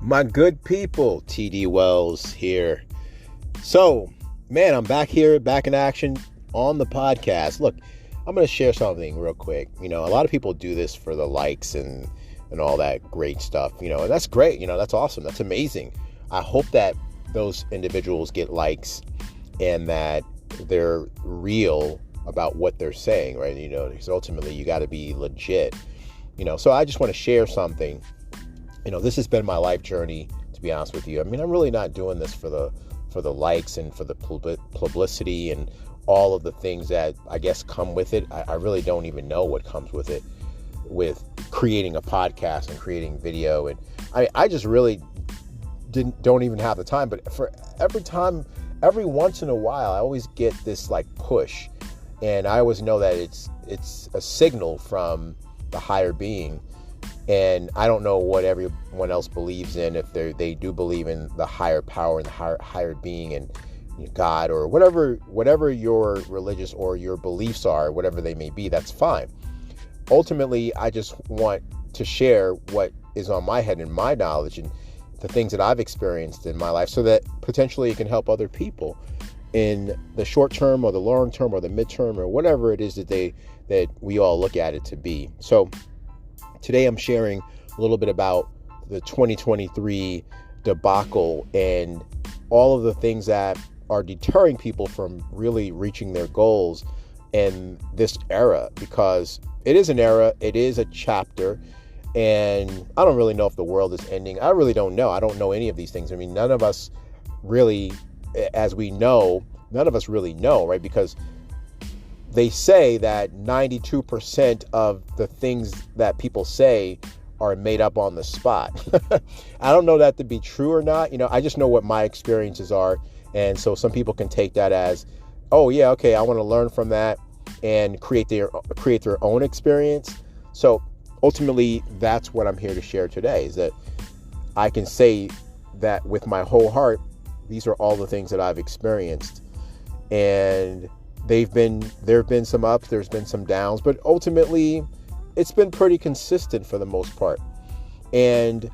My good people, TD Wells here. So, man, I'm back here, back in action on the podcast. Look, I'm going to share something real quick. A lot of people do this for the likes and all that great stuff, and that's great. That's awesome. That's amazing. I hope that those individuals get likes and that they're real about what they're saying, right? Because ultimately you got to be legit, so I just want to share something. This has been my life journey, to be honest with you. I'm really not doing this for the likes and for the publicity and all of the things that I guess come with it. I really don't even know what comes with it, with creating a podcast and creating video. And I just really don't even have the time. But for every once in a while, I always get this like push, and I always know that it's a signal from the higher being. And I don't know what everyone else believes in, if they do believe in the higher power and the higher being and God or whatever your religious or your beliefs are, whatever they may be, that's fine. Ultimately, I just want to share what is on my head and my knowledge and the things that I've experienced in my life so that potentially it can help other people in the short term or the long term or the midterm or whatever it is that we all look at it to be. So today I'm sharing a little bit about the 2023 debacle and all of the things that are deterring people from really reaching their goals in this era, because it is an era, it is a chapter, and I don't really know if the world is ending. I really don't know. I don't know any of these things. None of us really, as we know, none of us really know, right? Because they say that 92% of the things that people say are made up on the spot. I don't know that to be true or not. I just know what my experiences are. And so some people can take that as, oh yeah, okay, I want to learn from that and create their own experience. So ultimately, that's what I'm here to share today, is that I can say that with my whole heart, these are all the things that I've experienced. And there have been some ups, there's been some downs, but ultimately it's been pretty consistent for the most part. And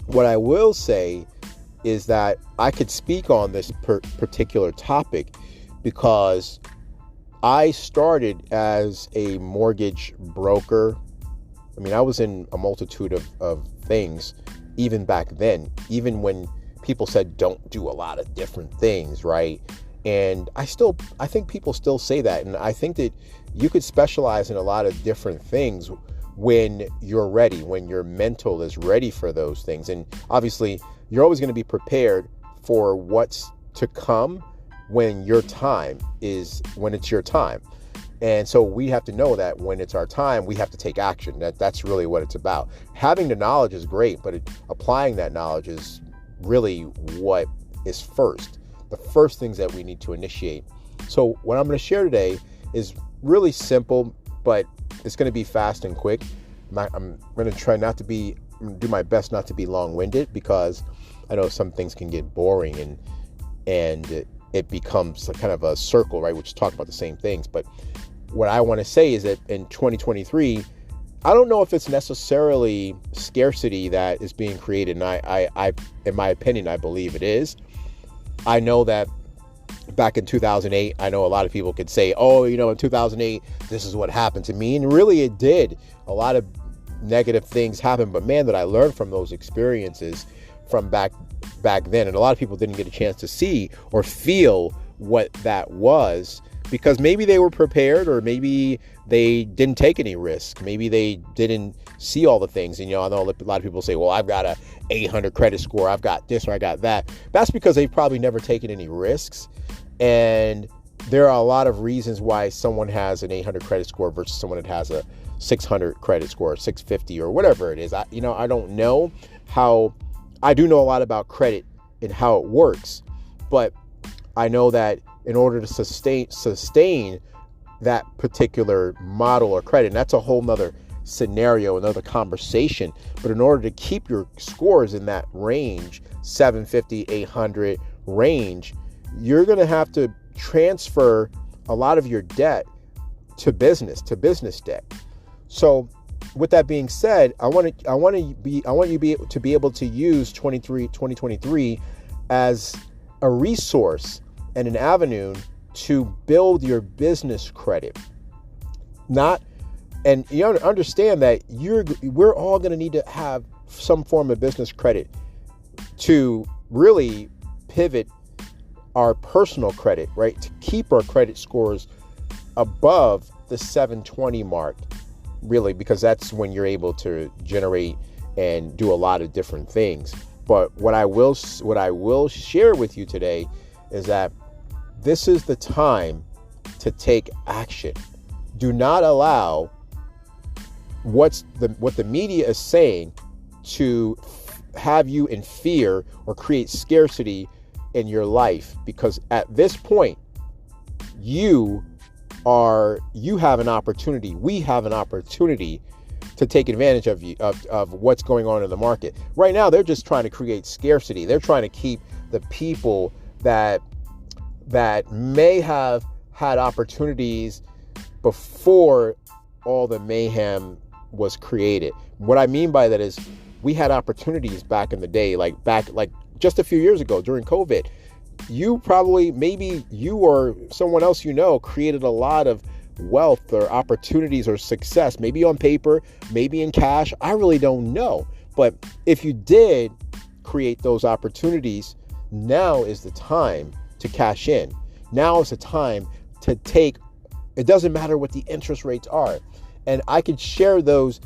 what I will say is that I could speak on this particular topic because I started as a mortgage broker. I was in a multitude of things even back then, even when people said don't do a lot of different things, right? And I think people still say that. And I think that you could specialize in a lot of different things when you're ready, when your mental is ready for those things. And obviously, you're always going to be prepared for what's to come when it's your time. And so we have to know that when it's our time, we have to take action. That's really what it's about. Having the knowledge is great, but applying that knowledge is really what is first. The first things that we need to initiate. So what I'm going to share today is really simple, but it's going to be fast and quick. I'm going to try do my best not to be long-winded, because I know some things can get boring and it becomes kind of a circle, right? Which talk about the same things. But what I want to say is that in 2023, I don't know if it's necessarily scarcity that is being created. And I in my opinion, I believe it is. I know that back in 2008, I know a lot of people could say, oh, in 2008, this is what happened to me. And really it did. A lot of negative things happened. But man, that I learned from those experiences from back then. And a lot of people didn't get a chance to see or feel what that was, because maybe they were prepared, or maybe they didn't take any risk. Maybe they didn't see all the things. And, I know a lot of people say, well, I've got a 800 credit score, I've got this or I got that. That's because they've probably never taken any risks. And there are a lot of reasons why someone has an 800 credit score versus someone that has a 600 credit score, 650 or whatever it is. I don't know how. I do know a lot about credit and how it works, but I know that in order to sustain that particular model or credit, and that's a whole nother scenario, another conversation. But in order to keep your scores in that range, 750, 800 range, you're going to have to transfer a lot of your debt to business debt. So with that being said, I want you to be able to use 2023 as a resource and an avenue to build your business credit. And you understand that we're all going to need to have some form of business credit to really pivot our personal credit, right? To keep our credit scores above the 720 mark, really, because that's when you're able to generate and do a lot of different things. But what I will share with you today is that this is the time to take action. Do not allow what the media is saying to have you in fear or create scarcity in your life, because at this point you have an opportunity. We have an opportunity to take advantage of what's going on in the market. Right now, they're just trying to create scarcity. They're trying to keep the people that may have had opportunities before all the mayhem was created. What I mean by that is we had opportunities back in the day, like just a few years ago during COVID. Maybe you or someone else created a lot of wealth or opportunities or success, maybe on paper, maybe in cash. I really don't know. But if you did create those opportunities, now is the time to cash in. Now is the time to take. It doesn't matter what the interest rates are. And I can share those,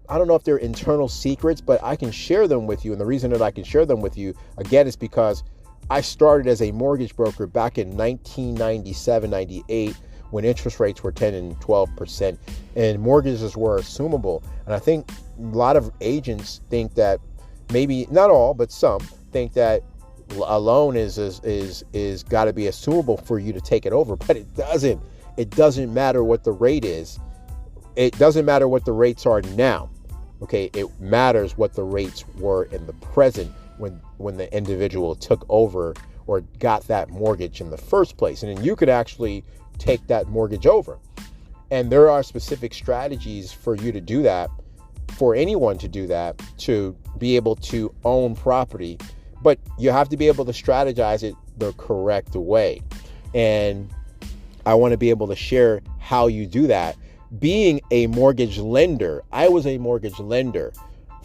I don't know if they're internal secrets, but I can share them with you. And the reason that I can share them with you, again, is because I started as a mortgage broker back in 1997, 98, when interest rates were 10 and 12% and mortgages were assumable. And I think a lot of agents think that, maybe not all, but some think that a loan is got to be assumable for you to take it over, but it doesn't. It doesn't matter what the rate is. It doesn't matter what the rates are now. Okay, it matters what the rates were in the present when the individual took over or got that mortgage in the first place. And then you could actually take that mortgage over. And there are specific strategies for you to do that, for anyone to do that, to be able to own property. But you have to be able to strategize it the correct way. And I want to be able to share how you do that. Being a mortgage lender, I was a mortgage lender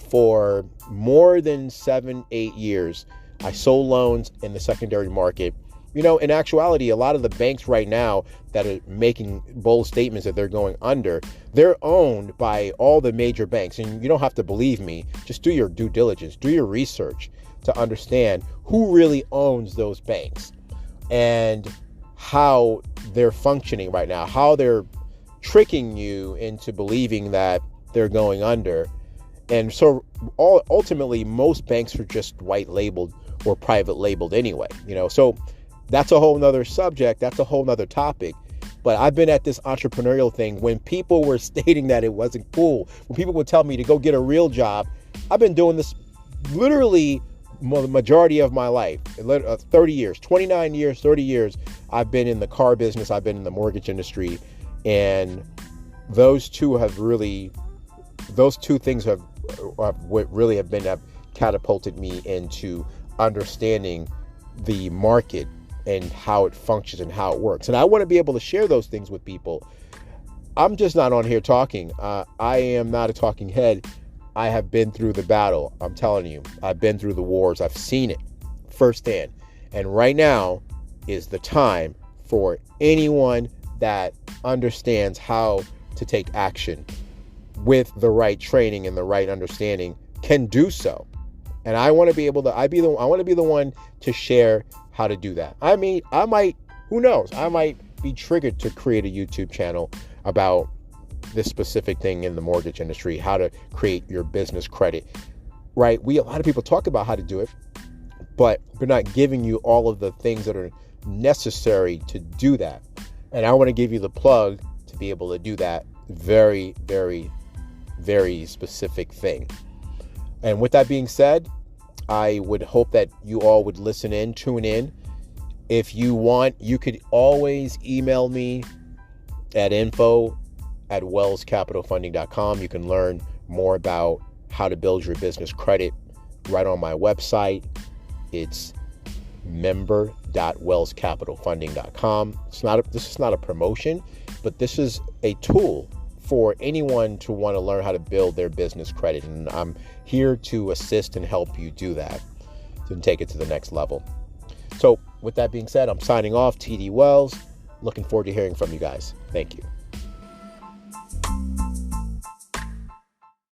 for more than 7-8 years. I sold loans in the secondary market. In actuality, a lot of the banks right now that are making bold statements that they're going under, they're owned by all the major banks. And you don't have to believe me. Just do your due diligence, do your research to understand who really owns those banks and how they're functioning right now, how they're tricking you into believing that they're going under. And so ultimately, most banks are just white labeled or private labeled anyway, so that's a whole nother subject. That's a whole nother topic. But I've been at this entrepreneurial thing when people were stating that it wasn't cool, when people would tell me to go get a real job. I've been doing this literally the majority of my life, 30 years, 29 years, 30 years. I've been in the car business. I've been in the mortgage industry. And those two things have catapulted me into understanding the market and how it functions and how it works. And I want to be able to share those things with people. I'm just not on here talking. I am not a talking head. I have been through the battle. I'm telling you, I've been through the wars. I've seen it firsthand. And right now is the time for anyone that understands how to take action with the right training and the right understanding can do so. And I want to be able to, I want to be the one to share how to do that. I mean, who knows? I might be triggered to create a YouTube channel about this specific thing in the mortgage industry, how to create your business credit, right? A lot of people talk about how to do it, but they're not giving you all of the things that are necessary to do that. And I want to give you the plug to be able to do that very, very, very specific thing. And with that being said, I would hope that you all would listen in, tune in. If you want, you could always email me at info at wellscapitalfunding.com. You can learn more about how to build your business credit right on my website. It's member.wellscapitalfunding.com. This is not a promotion, but this is a tool for anyone to want to learn how to build their business credit. And I'm here to assist and help you do that and take it to the next level. So with that being said, I'm signing off. TD Wells. Looking forward to hearing from you guys. Thank you.